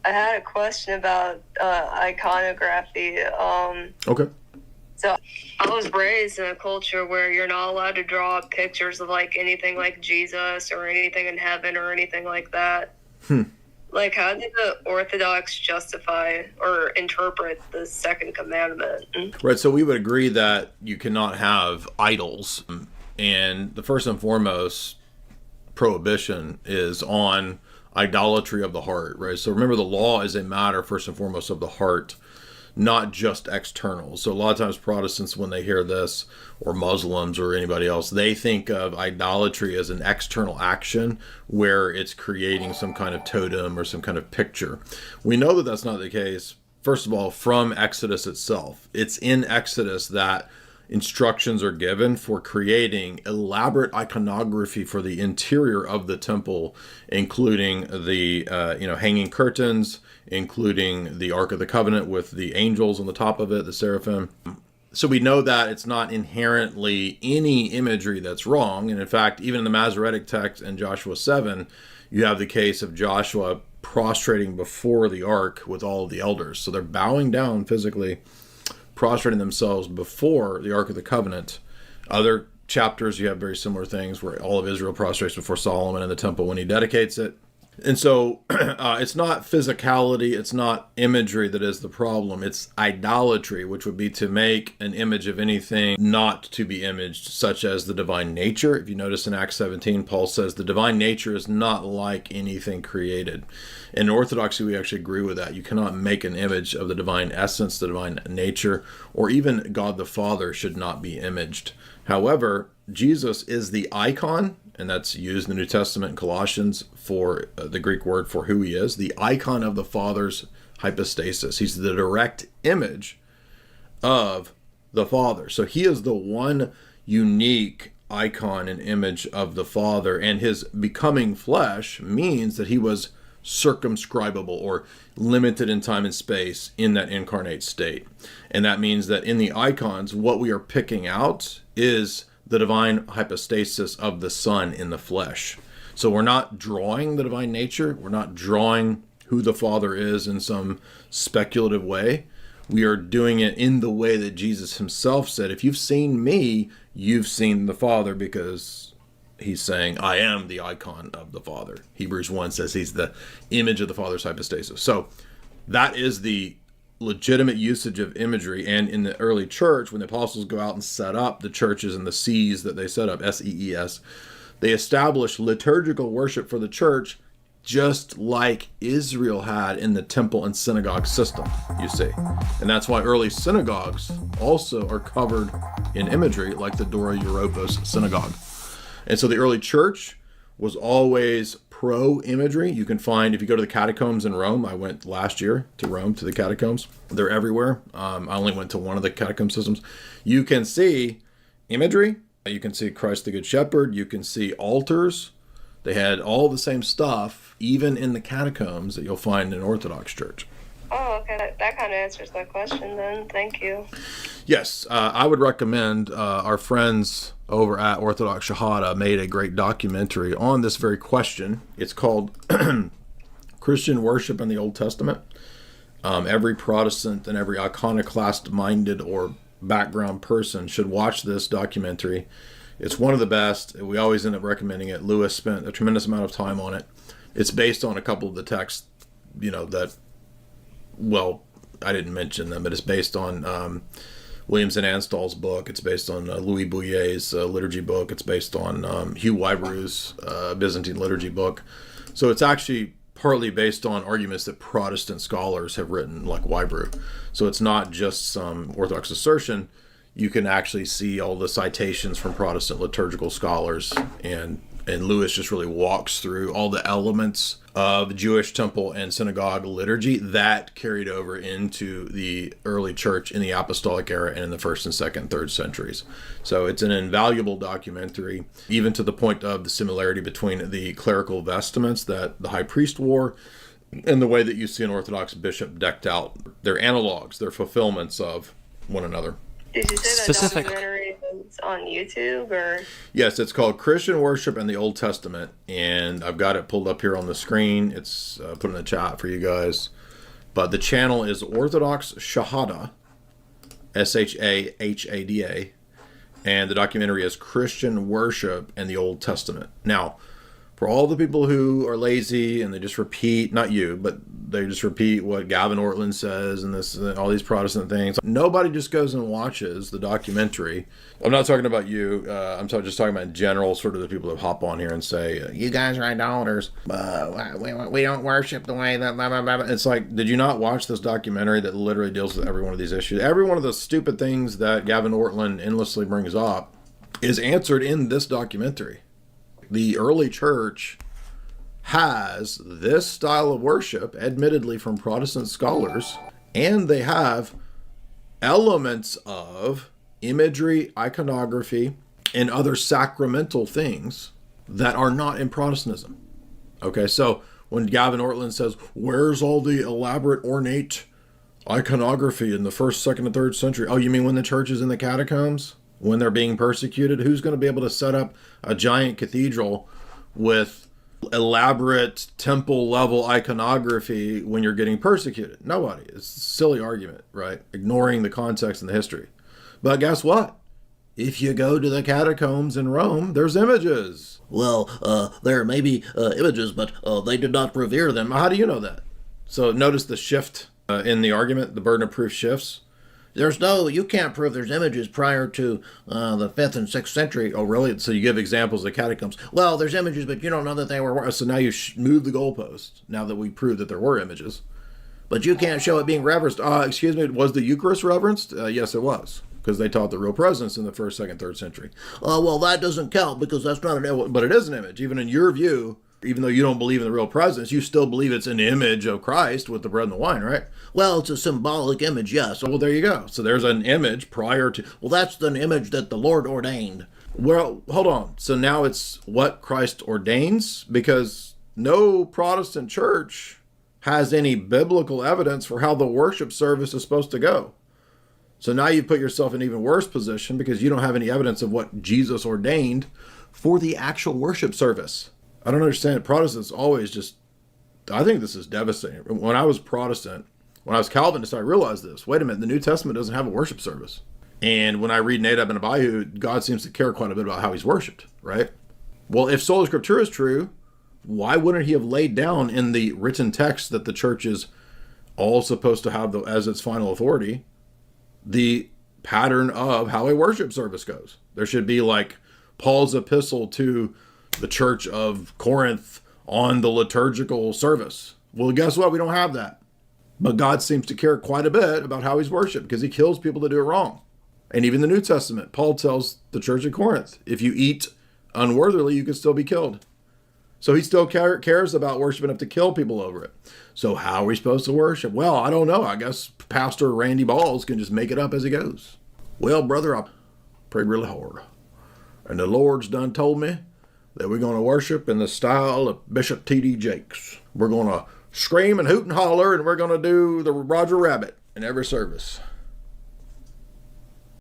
I had a question about iconography. Okay. So I was raised in a culture where you're not allowed to draw pictures of like anything like Jesus or anything in heaven or anything like that. Like, how did the Orthodox justify or interpret the second commandment? Right. So we would agree that you cannot have idols. And the first and foremost prohibition is on idolatry of the heart, right? So remember, the law is a matter, first and foremost, of the heart, not just external. So a lot of times Protestants, when they hear this, or Muslims or anybody else, they think of idolatry as an external action where it's creating some kind of totem or some kind of picture. We know that that's not the case, first of all, from Exodus itself. It's in Exodus that instructions are given for creating elaborate iconography for the interior of the temple, including the hanging curtains, including the Ark of the Covenant with the angels on the top of it, the seraphim. So we know that it's not inherently any imagery that's wrong. And in fact, even in the Masoretic text in Joshua 7, you have the case of Joshua prostrating before the ark with all of the elders. So they're bowing down physically, prostrating themselves before the Ark of the Covenant. Other chapters, you have very similar things where all of Israel prostrates before Solomon in the temple when he dedicates it. And so it's not physicality, it's not imagery that is the problem. It's idolatry, which would be to make an image of anything not to be imaged, such as the divine nature. If you notice in Acts 17, Paul says the divine nature is not like anything created. In Orthodoxy, we actually agree with that. You cannot make an image of the divine essence, the divine nature, or even God the Father should not be imaged. However, Jesus is the icon, and that's used in the New Testament in Colossians for the Greek word for who he is, the icon of the Father's hypostasis. He's the direct image of the Father. So he is the one unique icon and image of the Father, and his becoming flesh means that he was circumscribable or limited in time and space in that incarnate state. And that means that in the icons, what we are picking out is the divine hypostasis of the Son in the flesh. So we're not drawing the divine nature. We're not drawing who the Father is in some speculative way. We are doing it in the way that Jesus himself said, if you've seen me, you've seen the Father, because he's saying, I am the icon of the Father. Hebrews 1 says he's the image of the Father's hypostasis. So that is the legitimate usage of imagery. And in the early church, when the apostles go out and set up the churches and the C's that they set up, S-E-E-S, they established liturgical worship for the church just like Israel had in the temple and synagogue system, you see. And that's why early synagogues also are covered in imagery, like the Dora Europos synagogue. And so the early church was always pro-imagery. You can find, if you go to the catacombs in Rome, I went last year to Rome to the catacombs. They're everywhere. I only went to one of the catacomb systems. You can see imagery. You can see Christ the Good Shepherd. You can see altars. They had all the same stuff, even in the catacombs, that you'll find in Orthodox Church. Oh, okay. That kind of answers my question then. Thank you. Yes, I would recommend our friends over at Orthodox Shahada made a great documentary on this very question. It's called Christian Worship in the Old Testament. Every Protestant and every iconoclast-minded or background person should watch this documentary. It's one of the best. We always end up recommending it. Lewis spent a tremendous amount of time on it. It's based on a couple of the texts, that, well, I didn't mention them, but it's based on Williamson Anstall's book. It's based on Louis Bouillet's liturgy book. It's based on Hugh Wybrew's Byzantine liturgy book. So it's actually partly based on arguments that Protestant scholars have written, like Wybrew. So it's not just some Orthodox assertion. You can actually see all the citations from Protestant liturgical scholars, and Lewis just really walks through all the elements of Jewish temple and synagogue liturgy that carried over into the early church in the apostolic era and in the first and second, third centuries. So it's an invaluable documentary, even to the point of the similarity between the clerical vestments that the high priest wore and the way that you see an Orthodox bishop decked out. They're analogs, they're fulfillments of one another. Did you say that documentary It's on YouTube, or? Yes, it's called Christian Worship in the Old Testament, and I've got it pulled up here on the screen. It's put in the chat for you guys. But the channel is Orthodox Shahada, Shahada, and the documentary is Christian Worship in the Old Testament. Now, for all the people who are lazy and they just repeat, not you, but they just repeat what Gavin Ortland says and this and all these Protestant things, nobody just goes and watches the documentary. I'm not talking about you. I'm just talking about in general, sort of the people that hop on here and say, you guys are idolaters. We don't worship the way that blah, blah, blah. It's like, did you not watch this documentary that literally deals with every one of these issues? Every one of the stupid things that Gavin Ortland endlessly brings up is answered in this documentary. The early church has this style of worship, admittedly from Protestant scholars, and they have elements of imagery, iconography, and other sacramental things that are not in Protestantism. Okay, so when Gavin Ortland says, where's all the elaborate, ornate iconography in the 1st, 2nd, and 3rd century? Oh, you mean when the church is in the catacombs? When they're being persecuted? Who's going to be able to set up a giant cathedral with elaborate temple level iconography when you're getting persecuted? Nobody. It's a silly argument, right? Ignoring the context and the history. But guess what? If you go to the catacombs in Rome, there's images. Well, there may be images, but they did not revere them. How do you know that? So notice the shift in the argument, the burden of proof shifts. You can't prove there's images prior to the 5th and 6th century. Oh, really? So you give examples of catacombs. Well, there's images, but you don't know that they were. So now you move the goalpost, now that we proved that there were images. But you can't show it being reverenced. Excuse me, was the Eucharist reverenced? Yes, it was, because they taught the real presence in the 1st, 2nd, 3rd century. Well, that doesn't count because that's not an image. But it is an image. Even in your view, even though you don't believe in the real presence, you still believe it's an image of Christ with the bread and the wine, right? Well, it's a symbolic image, yes. Well, there you go. So there's an image prior to... Well, that's an image that the Lord ordained. Well, hold on. So now it's what Christ ordains? Because no Protestant church has any biblical evidence for how the worship service is supposed to go. So now you put yourself in an even worse position because you don't have any evidence of what Jesus ordained for the actual worship service. I don't understand. Protestants always just, I think this is devastating. When I was Protestant, when I was Calvinist, I realized this. Wait a minute, the New Testament doesn't have a worship service. And when I read Nadab and Abihu, God seems to care quite a bit about how he's worshipped, right? Well, if Sola Scriptura is true, why wouldn't he have laid down in the written text that the church is all supposed to have as its final authority, the pattern of how a worship service goes? There should be like Paul's epistle to the church of Corinth on the liturgical service. Well, guess what? We don't have that. But God seems to care quite a bit about how he's worshipped because he kills people that do it wrong. And even the New Testament, Paul tells the church of Corinth, if you eat unworthily, you can still be killed. So he still cares about worship enough to kill people over it. So how are we supposed to worship? Well, I don't know. I guess Pastor Randy Balls can just make it up as he goes. Well, brother, I prayed really hard. And the Lord's done told me that we're going to worship in the style of Bishop T.D. Jakes. We're going to scream and hoot and holler, and we're going to do the Roger Rabbit in every service.